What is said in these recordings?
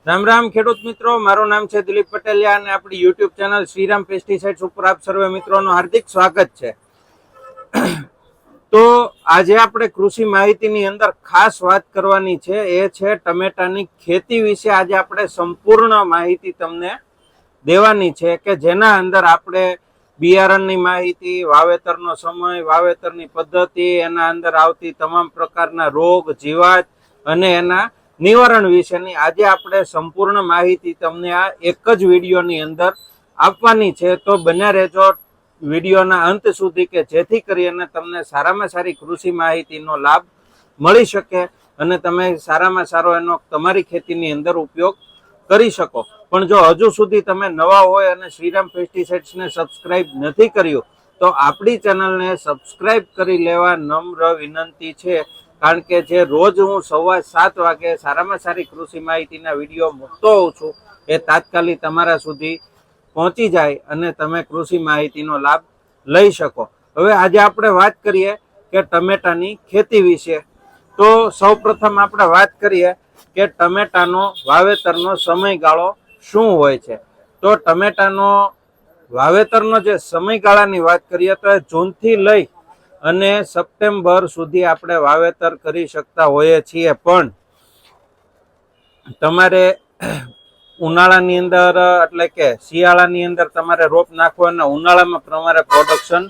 રામ રામ ખેડૂત મિત્રો, મારું નામ છે દિલીપ પટેલિયા અને આપણી યુટ્યુબ ચેનલ શ્રીરામ પેસ્ટિસાઇડ્સ ઉપર આપ સર્વે મિત્રોનું હાર્દિક સ્વાગત છે. તો આજે આપણે કૃષિ માહિતીની અંદર ખાસ વાત કરવાની છે, એ છે ટમેટાની ખેતી વિશે. આજે આપણે સંપૂર્ણ માહિતી તમને દેવાની છે કે જેના અંદર આપણે બિયારણની માહિતી, વાવેતરનો સમય, વાવેતરની પદ્ધતિ, એના અંદર આવતી તમામ પ્રકારના રોગ, જીવાત અને એના નિવારણ વિશેની આજે આપણે સંપૂર્ણ માહિતી તમને આ એક જ વિડીયોની અંદર આપવાની છે. તો બન્યા રહેજો વિડીયોના અંત સુધી કે જેથી કરીને તમને સારામાં સારી કૃષિ માહિતીનો લાભ મળી શકે અને તમે સારામાં સારો એનો તમારી ખેતીની અંદર ઉપયોગ કરી શકો. પણ જો હજુ સુધી તમે નવા હોય અને શ્રીરામ પેસ્ટિસાઇડ્સને સબસ્ક્રાઇબ નથી કર્યું તો આપણી ચેનલને સબસ્ક્રાઇબ કરી લેવા નમ્ર વિનંતી છે. કારણ કે જે રોજ હું 7:15 વાગે સારામાં સારી કૃષિ માહિતીના વિડીયો મૂકતો હોઉં છું એ તાત્કાલિક તમારા સુધી પહોંચી જાય અને તમે કૃષિ માહિતીનો લાભ લઈ શકો. હવે આજે આપણે વાત કરીએ કે ટમેટાની ખેતી વિશે. તો સૌપ્રથમ આપણે વાત કરીએ કે ટમેટાનો વાવેતરનો સમયગાળો શું હોય છે. તો ટમેટાનો વાવેતરનો જે સમયગાળાની વાત કરીએ તો જૂનથી લઈ અને સપ્ટેમ્બર સુધી આપણે વાવેતર કરી શકતા હોઈએ છીએ. પણ તમારે ઉનાળાની અંદર એટલે કે શિયાળાની અંદર તમારે રોપ નાખવો અને ઉનાળામાં તમારે પ્રોડક્શન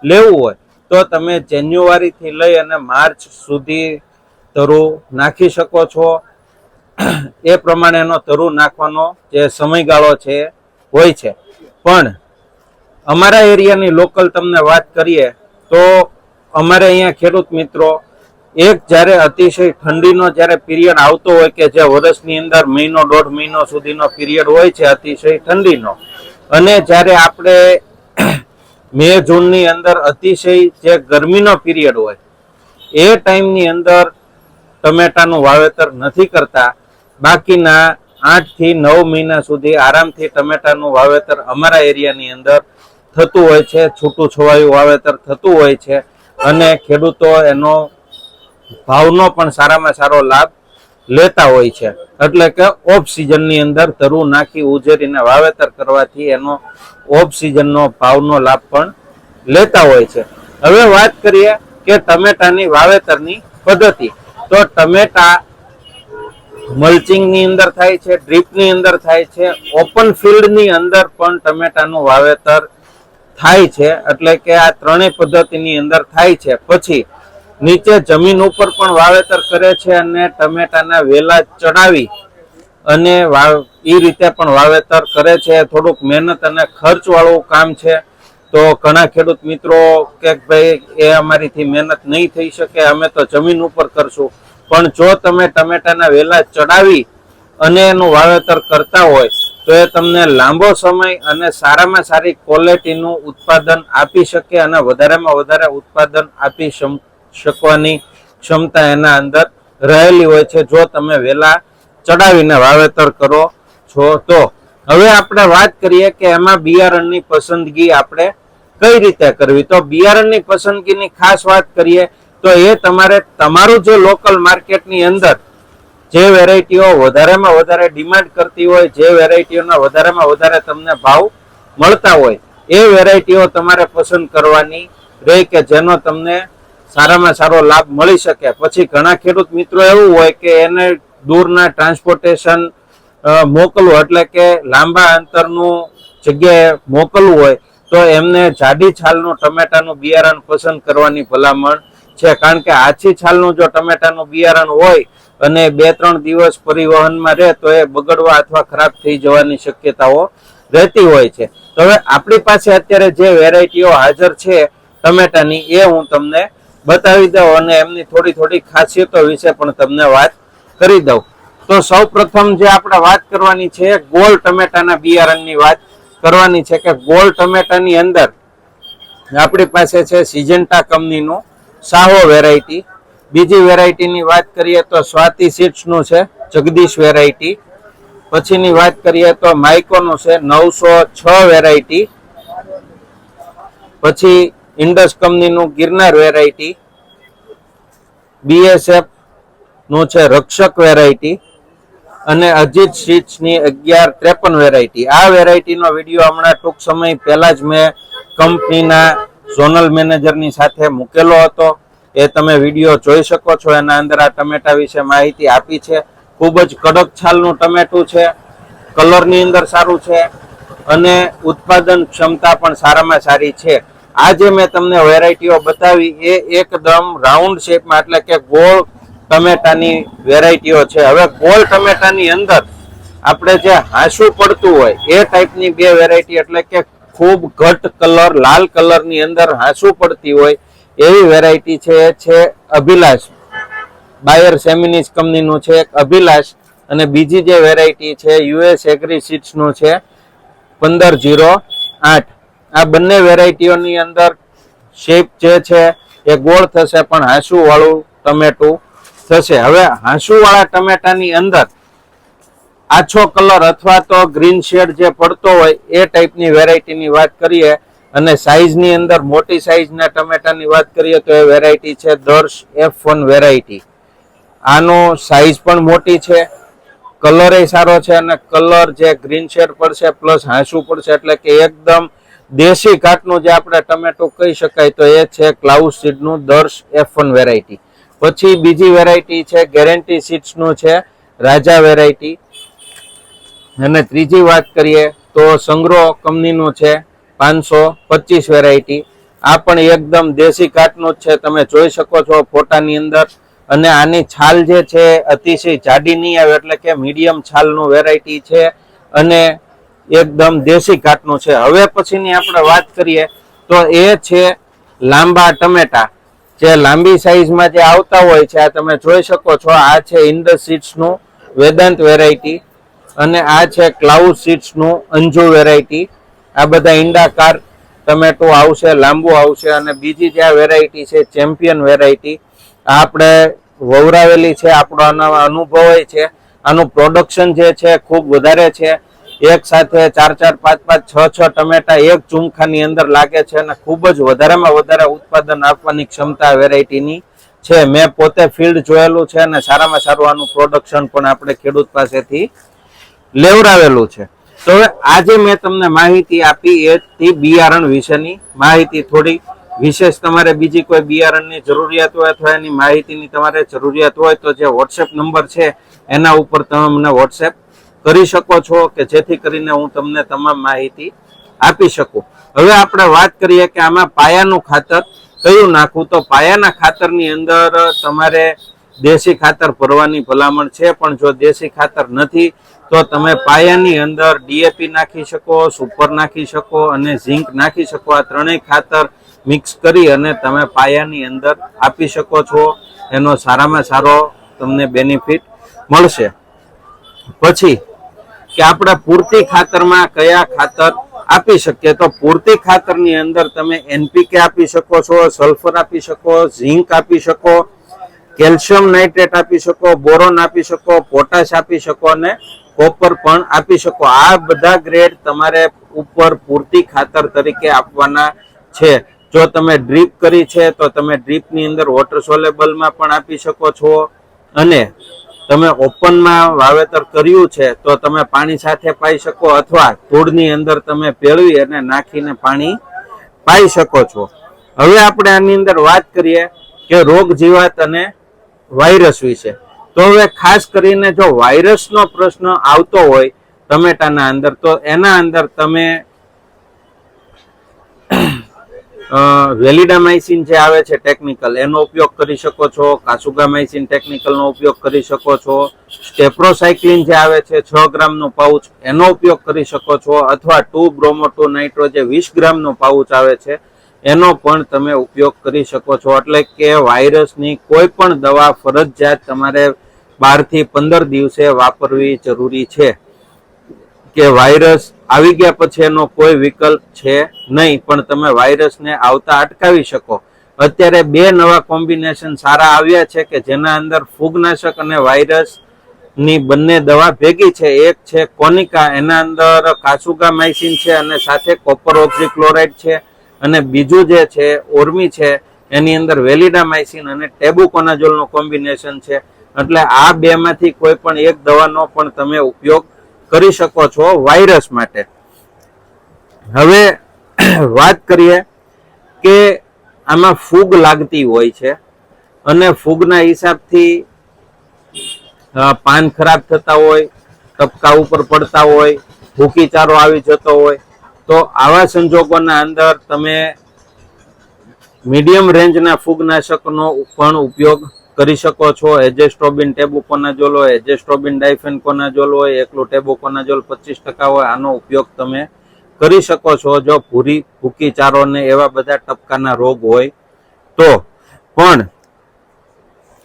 લેવું હોય તો તમે જાન્યુઆરીથી લઈ અને માર્ચ સુધી તરુ નાખી શકો છો. એ પ્રમાણેનો તરુ નાખવાનો જે સમયગાળો છે હોય છે. પણ અમારા એરિયાની લોકલ તમને વાત કરીએ તો અમારે અહીંયા ખેડૂત મિત્રો એક જ્યારે અતિશય ઠંડીનો જ્યારે પીરિયડ આવતો હોય કે જે વર્ષની અંદર મહિનો 1.5 મહિનો સુધીનો પીરિયડ હોય છે અતિશય ઠંડીનો, અને જ્યારે આપણે મે જૂનની અંદર અતિશય જે ગરમીનો પીરિયડ હોય એ ટાઈમની અંદર ટમેટાનું વાવેતર નથી કરતા. બાકીના 8 થી 9 મહિના સુધી આરામથી ટમેટાનું વાવેતર અમારા એરિયાની અંદર થતું હોય છે. છૂટું છવાયું વાવેતર થતું હોય છે અને ખેડૂતો એનો ભાવનો પણ સારામાં સારો લાભ લેતા હોય છે. એટલે કે ઓફ સિઝનની અંદર તરુ નાખી ઉજેરીને વાવેતર કરવાથી એનો ઓફ સિઝનનો ભાવનો લાભ પણ લેતા હોય છે. હવે વાત કરીએ કે ટમેટાની વાવેતરની પદ્ધતિ. તો ટમેટા મલ્ચિંગની અંદર થાય છે, ડ્રીપની અંદર થાય છે, ઓપન ફિલ્ડની અંદર પણ ટમેટાનું વાવેતર થાય છે. એટલે કે આ ત્રણેય પદ્ધતિની અંદર થાય છે. પછી નીચે જમીન ઉપર પણ વાવેતર કરે છે અને ટમેટાના વેલા ચડાવી અને એ રીતે પણ વાવેતર કરે છે. થોડુંક મહેનત અને ખર્ચ વાળું કામ છે. તો ઘણા ખેડૂત મિત્રો કે ભાઈ એ અમારીથી મહેનત નહીં થઈ શકે, અમે તો જમીન ઉપર કરશું. પણ જો તમે ટમેટાના વેલા ચડાવી અને એનું વાવેતર કરતા હોય તો એ તમને લાંબો સમય અને સારામાં સારી ક્વોલિટીનું ઉત્પાદન આપી શકે અને વધારેમાં વધારે ઉત્પાદન આપી શકવાની ક્ષમતા એના અંદર રહેલી હોય છે જો તમે વેલા ચડાવીને વાવેતર કરો છો તો. હવે આપણે વાત કરીએ કે એમાં બિયારણની પસંદગી આપણે કઈ રીતે કરવી. તો બિયારણની પસંદગીની ખાસ વાત કરીએ તો એ તમારે તમારું જે લોકલ માર્કેટની અંદર જે વેરાયટીઓ વધારેમાં વધારે ડિમાન્ડ કરતી હોય, જે વેરાયટીઓના વધારેમાં વધારે તમને ભાવ મળતા હોય એ વેરાયટીઓ તમારે પસંદ કરવાની રહે કે જેનો તમને સારામાં સારો લાભ મળી શકે. પછી ઘણા ખેડૂત મિત્રો એવું હોય કે એને દૂરના ટ્રાન્સપોર્ટેશન મોકલવું એટલે કે લાંબા અંતરનું જગ્યાએ મોકલવું હોય તો એમને જાડી છાલનું ટમેટાનું બિયારણ પસંદ કરવાની ભલામણ છે. કારણ કે આછી છાલનું જો ટમેટાનું બિયારણ હોય અને 2-3 દિવસ પરિવહનમાં રહે તો એ બગડવા અથવા ખરાબ થઈ જવાની શક્યતાઓ રહેતી હોય છે. તો હવે આપણી પાસે અત્યારે જે વેરાયટીઓ હાજર છે ટમેટાની એ હું તમને બતાવી દઉં અને એમની થોડી ખાસિયતો વિશે પણ તમને વાત કરી દઉં. તો સૌ પ્રથમ જે આપણે વાત કરવાની છે ગોળ ટમેટાના બિયારણની વાત કરવાની છે કે ગોળ ટમેટાની અંદર આપણી પાસે છે સિજન્ટા કંપનીનું સાહો વેરાયટી. બીજી વેરાયટીની વાત કરીએ તો સ્વાતિ સીડ્સનું છે જગદીશ વેરાયટી. પછીની વાત કરીએ તો માઇકોનું છે 906 વેરાયટી. પછી ઇન્ડસ કંપનીનું ગિરનાર વેરાયટી. BSF નું છે રક્ષક વેરાયટી. અને અજીત સીડ્સની 1153 વેરાયટી. આ વેરાયટીનો વિડીયો હમણાં ટૂંક સમય પહેલા જ મેં કંપનીના ઝોનલ મેનેજરની સાથે મૂકેલો હતો. એ તમે વિડીયો જોઈ શકો છો. એના અંદર આ ટમેટા વિશે માહિતી આપી છે. ખૂબ જ કડક છાલનું ટમેટું છે, કલરની અંદર સારું છે અને ઉત્પાદન ક્ષમતા પણ સારામાં સારી છે. આ જે મેં તમને વેરાયટીઓ બતાવી એ એકદમ રાઉન્ડ શેપમાં એટલે કે ગોળ ટમેટાની વેરાયટીઓ છે. હવે ગોળ ટમેટાની અંદર આપણે જે હાંસું પડતું હોય એ ટાઈપની બે વેરાયટી એટલે કે ખૂબ ઘટ કલર લાલ કલરની અંદર હાંસું પડતી હોય એવી વેરાયટી છે અભિલાષ. બાયર સેમિનિસ કંપનીનું છે એક અભિલાષ અને બીજી જે વેરાયટી છે યુએસ એગ્રી સીડ્સનું છે 1508. આ બંને વેરાયટીઓની અંદર શેપ જે છે એ ગોળ થશે પણ હાંસું વાળું ટમેટું થશે. હવે હાંસું વાળા ટમેટાની અંદર આછો કલર અથવા તો ગ્રીન શેડ જે પડતો હોય એ ટાઈપની વેરાયટીની વાત કરીએ અને સાઈઝની અંદર મોટી સાઈઝના ટમેટાની વાત કરીએ તો એ વેરાયટી છે દર્શ F1 વેરાયટી. આનો સાઈઝ પણ મોટી છે, કલર એ સારો છે અને કલર જે ગ્રીન શેડ પડશે પ્લસ હાંસું પડશે એટલે કે એકદમ દેશી ઘાટનું જે આપણે ટમેટું કહી શકાય તો એ છે ક્લાઉડ સીડનું દર્શ F1 વેરાયટી. પછી બીજી વેરાયટી છે ગેરંટી સીડ્સનું છે રાજા વેરાયટી. અને ત્રીજી વાત કરીએ તો સંગ્રો કંપનીનું છે 525 વેરાયટી. આ પણ એકદમ દેશી ઘાટનું જ છે, તમે જોઈ શકો છો ફોટાની અંદર. અને આની છાલ જે છે અતિશય જાડી નહીં આવે એટલે કે મીડિયમ છાલનું વેરાયટી છે અને એકદમ દેશી ઘાટનું છે. હવે પછીની આપણે વાત કરીએ તો એ છે લાંબા ટમેટા, જે લાંબી સાઈઝમાં જે આવતા હોય છે. આ તમે જોઈ શકો છો. આ છે ઇન્ડસ સીડ્સનું વેદાંત વેરાયટી અને આ છે ક્લાઉડ સીડ્સનું અંજુ વેરાયટી. આ બધા ઈંડાકાર ટમેટું આવશે, લાંબુ આવશે. અને બીજી જે વેરાયટી છે ચેમ્પિયન વેરાયટી. આપણે વવરાવેલી છે, આપણો આનો અનુભવ હોય છે. આનું પ્રોડક્શન જે છે ખૂબ વધારે છે. એક સાથે 4-4, 5-5, 6-6 ટમેટા એક ઝુમખાની અંદર લાગે છે અને ખૂબ જ વધારેમાં વધારે ઉત્પાદન આપવાની ક્ષમતા વેરાયટીની છે. મેં પોતે ફિલ્ડ જોયેલું છે અને સારામાં સારું આનું પ્રોડક્શન પણ આપણે ખેડૂત પાસેથી લેવડાવેલું છે. તો હવે આજે મેં તમને માહિતી આપી એ બિયારણ વિશેની માહિતી. થોડી વિશેષ તમારે બીજી કોઈ બિયારણની જરૂરિયાત હોય અથવા એની માહિતીની તમારે જરૂરિયાત હોય તો જે વોટ્સએપ નંબર છે એના ઉપર તમે મને વોટ્સએપ કરી શકો છો કે જેથી કરીને હું તમને તમામ માહિતી આપી શકું. હવે આપણે વાત કરીએ કે આમાં પાયાનું ખાતર કયું નાખવું. તો પાયાના ખાતરની અંદર તમારે દેશી ખાતર ભરવાની ભલામણ છે, પણ જો દેશી ખાતર નથી તો તમે પાયાની અંદર DAP નાખી શકો, સુપર નાખી શકો અને ઝીંક નાખી શકો. આ ત્રણેય ખાતર મિક્સ કરી અને તમે પાયાની અંદર આપી શકો છો. એનો સારામાં સારો તમને બેનિફિટ મળશે. પછી કે આપણે પૂરતી ખાતરમાં કયા ખાતર આપી શકીએ. તો પૂરતી ખાતરની અંદર તમે NPK આપી શકો છો, સલ્ફર આપી શકો, ઝીંક આપી શકો, કેલ્શિયમ નાઇટ્રેટ આપી શકો, બોરોન આપી શકો, પોટાશ આપી શકો અને કોપર પણ આપી શકો. આ બધા ગ્રેડ તમારે ઉપર પૂરતી ખાતર તરીકે આપવાના છે. જો તમે ડ્રીપ કરી છે તો તમે ડ્રીપની અંદર વોટર સોલેબલમાં પણ આપી શકો છો અને તમે ઓપનમાં વાવેતર કર્યું છે તો તમે પાણી સાથે પાઈ શકો અથવા ધૂળની અંદર તમે ભેળવી અને નાખીને પાણી પાઈ શકો છો. હવે આપણે આની અંદર વાત કરીએ કે રોગ જીવાત અને વાયરસ વિશે. તો હવે ખાસ કરીને જો વાયરસનો પ્રશ્ન આવતો હોય ટમેટાના અંદર તો એના અંદર તમે વેલિડામાઇસિન જે આવે છે ટેકનિકલ એનો ઉપયોગ કરી શકો છો, કાસુગામાઇસિન ટેકનિકલનો ઉપયોગ કરી શકો છો, સ્ટેપ્રોસાઇક્લિન જે આવે છે 6 ગ્રામનું પાઉચ એનો ઉપયોગ કરી શકો છો અથવા 2-બ્રોમો-2 નાઇટ્રો જે 20 ગ્રામનું પાઉચ આવે છે એનો પણ તમે ઉપયોગ કરી શકો છો. એટલે કે વાયરસની કોઈ પણ દવા ફરજિયાત તમારે 12 થી 15 દિવસે વાપરવી જરૂરી છે. કે વાયરસ આવી ગયા પછી એનો કોઈ વિકલ્પ છે નહીં, પણ તમે વાયરસને આવતા અટકાવી શકો. અત્યારે 2 નવા કોમ્બિનેશન સારા આવ્યા છે કે જેના અંદર ફૂગનાશક અને વાયરસ ની બંને દવા ભેગી છે. એક છે કોનિકા, એના અંદર કાસુગામાઇસિન છે અને સાથે કોપર ઓક્ઝીક્લોરાઇડ છે. અને બીજું જે છે ઓર્મી છે એની અંદર વેલિડામાઇસિન અને ટેબુકોનાઝોલનું કોમ્બિનેશન છે. એટલે આ બેમાંથી કોઈ પણ એક દવાનો પણ તમે ઉપયોગ કરી શકો છો વાયરસ માટે. હવે વાત કરીએ કે આમાં ફૂગ લાગતી હોય છે અને ફૂગના હિસાબથી પાન ખરાબ થતા હોય, ટપકા ઉપર પડતા હોય, ભૂકીચારો આવી જતો હોય, તો આવા સંજોગોના અંદર તમે મીડિયમ રેન્જના ફૂગનાશકનો પણ ઉપયોગ કરી શકો છો. એજેસ્ટ્રોબિન ટેબુકોનાઝોલ હોય, એજેસ્ટ્રોબિન ડાયફેનકોનાઝોલ હોય, એકલું ટેબુકોનાઝોલ 25% હોય, આનો ઉપયોગ તમે કરી શકો છો જો ભૂકીચારો ને એવા બધા ટપકાના રોગ હોય તો. પણ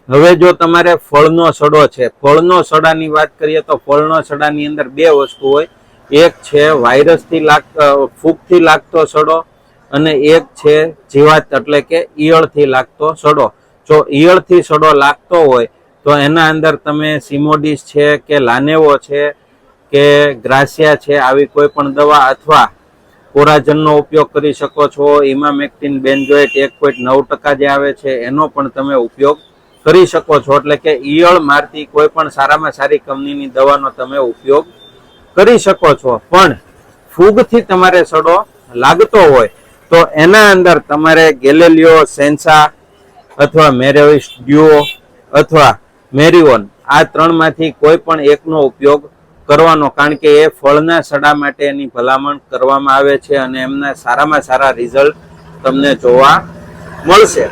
હવે જો તમારે ફળનો સડો છે, ફળનો સડાની વાત કરીએ તો ફળનો સડાની અંદર બે વસ્તુ હોય. એક છે વાયરસથી ફૂગથી લાગતો સડો અને એક છે જીવાત એટલે કે ઈયળથી લાગતો સડો. જો ઈયળથી સડો લાગતો હોય તો એના અંદર તમે સિમોડિસ છે કે લાનેવો છે કે ગ્રાસિયા છે આવી કોઈ પણ દવા અથવા કોરાજનનો ઉપયોગ કરી શકો છો. ઇમામેક્ટિન બેન્ઝોએટ 1.9% જે આવે છે એનો પણ તમે ઉપયોગ કરી શકો છો. એટલે કે ઈયળ મારતી કોઈ પણ સારામાં સારી કંપનીની દવાનો તમે ઉપયોગ કરી શકો છો. પણ ફૂગથી તમારે સડો લાગતો હોય તો એના અંદર તમારે ગેલેલિયો સેન્સા અથવા મેરેવિસ ડ્યુઓ અથવા મેરિઓન આ ત્રણમાંથી કોઈ પણ એકનો ઉપયોગ કરવાનો, કારણ કે એ ફળના સડા માટે એની ભલામણ કરવામાં આવે છે અને એમના સારામાં સારા રિઝલ્ટ તમને જોવા મળશે.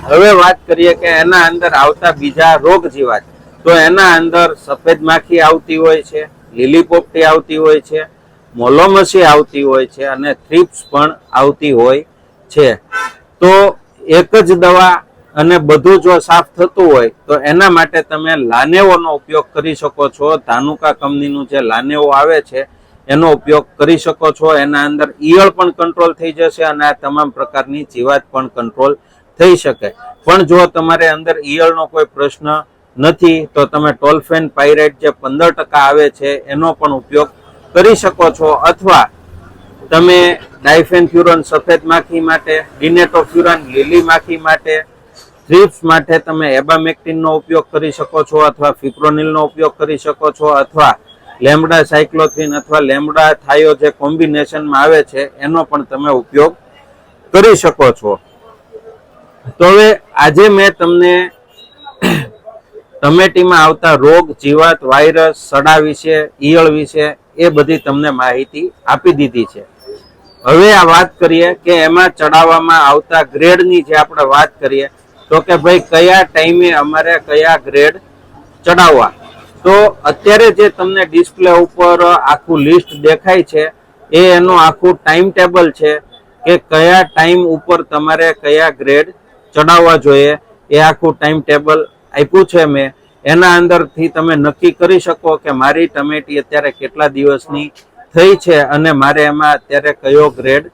હવે વાત કરીએ કે એના અંદર આવતા બીજા રોગ જીવાત, તો એના અંદર સફેદ માખી આવતી હોય છે, લીલી પોપટી આવતી હોય છે, મોલોમસી આવતી હોય છે અને થ્રિપ્સ પણ આવતી હોય છે. તો એક જ દવા અને બધું જો સાફ થતું હોય તો એના માટે તમે લાનેવોનો ઉપયોગ કરી શકો છો. ધાનુકા કંપનીનું જે લાનેવો આવે છે એનો ઉપયોગ કરી શકો છો. એના અંદર ઈયળ પણ કંટ્રોલ થઈ જશે અને આ તમામ પ્રકારની જીવાત પણ કંટ્રોલ થઈ શકે. પણ જો તમારે અંદર ઈયળનો કોઈ પ્રશ્ન નથી તો તમે ટોલ્ફેન પાયરેટ જે 15% આવે છે એનો પણ ઉપયોગ કરી શકો છો. અથવા તમે ડાયફેનફ્યુરન સફેદ માખી માટે, ડિનેટોફ્યુરન લીલી માખી માટે, થ્રિપ્સ માટે તમે એબામેક્ટિનનો ઉપયોગ કરી શકો છો અથવા ફિપ્રોનિલનો ઉપયોગ કરી શકો છો અથવા લેમ્બડા સાયક્લોથ્રીન અથવા લેમ્બડા થાયો જે કોમ્બિનેશનમાં આવે છે એનો પણ તમે ઉપયોગ કરી શકો છો. તો હવે આજે મેં તમને ટમેટીમાં આવતા રોગ, જીવાત, વાયરસ, સડા વિશે, ઈયળ વિશે એ બધી તમને માહિતી આપી દીધી છે. હવે આ વાત કરીએ કે એમાં ચડાવવામાં આવતા ગ્રેડની જે આપણે વાત કરીએ તો કે ભાઈ કયા ટાઈમે અમારે કયા ગ્રેડ ચડાવવા. તો અત્યારે જે તમને ડિસ્પ્લે ઉપર આખું લિસ્ટ દેખાય છે એ એનું આખું ટાઈમ ટેબલ છે કે કયા ટાઈમ ઉપર તમારે કયા ગ્રેડ ચડાવવા જોઈએ. એ આખું ટાઈમ ટેબલ આપ્યું છે મેં. એના અંદરથી તમે નક્કી કરી શકો કે મારી ટમેટી અત્યારે કેટલા દિવસની થઈ છે અને મારે એમાં અત્યારે કયો ગ્રેડ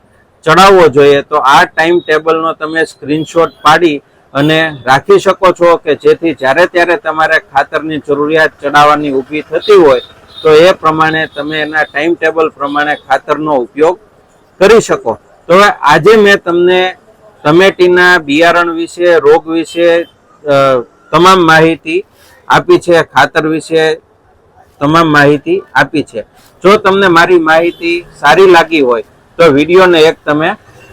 ચડાવવો જોઈએ. તો આ ટાઈમ ટેબલનો તમે સ્ક્રીનશોટ પાડી અને રાખી શકો છો કે જેથી જ્યારે ત્યારે તમારે ખાતરની જરૂરિયાત ચડાવવાની ઊભી થતી હોય તો એ પ્રમાણે તમે એના ટાઈમ ટેબલ પ્રમાણે ખાતરનો ઉપયોગ કરી શકો. તો હવે આજે મેં તમને ટમેટીના બિયારણ વિશે, રોગ વિશે તમામ માહિતી આપી છે, ખાતર વિશે તમામ માહિતી આપી છે. જો તમને મારી માહિતી સારી લાગી હોય તો વિડીયોને એક તમે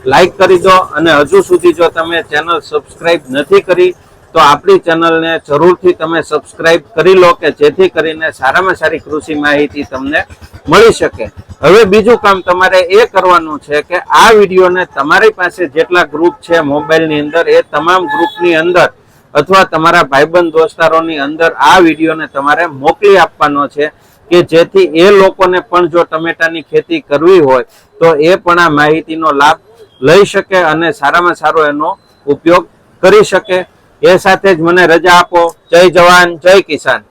લાઈક કરી દો અને હજુ સુધી જો તમે ચેનલ સબસ્ક્રાઇબ નથી કરી તો આપણી ચેનલને જરૂરથી તમે સબસ્ક્રાઇબ કરી લો કે જેથી કરીને સારામાં સારી કૃષિ માહિતી તમને મળી શકે. હવે બીજું કામ તમારે એ કરવાનું છે કે આ વિડીયોને તમારી પાસે જેટલા ગ્રુપ છે મોબાઈલની અંદર એ તમામ ગ્રુપની અંદર અથવા તમારા ભાઈબંધ દોસ્તારોની અંદર આ વિડીયોને તમારે મોકલી આપવાનો છે કે જેથી એ લોકોને પણ જો ટમેટાની ખેતી કરવી હોય તો એ પણ આ માહિતીનો લાભ લઈ શકે અને સારામાં સારો એનો ઉપયોગ કરી શકે. એ સાથે જ મને રજા આપો. જય જવાન, જય કિસાન.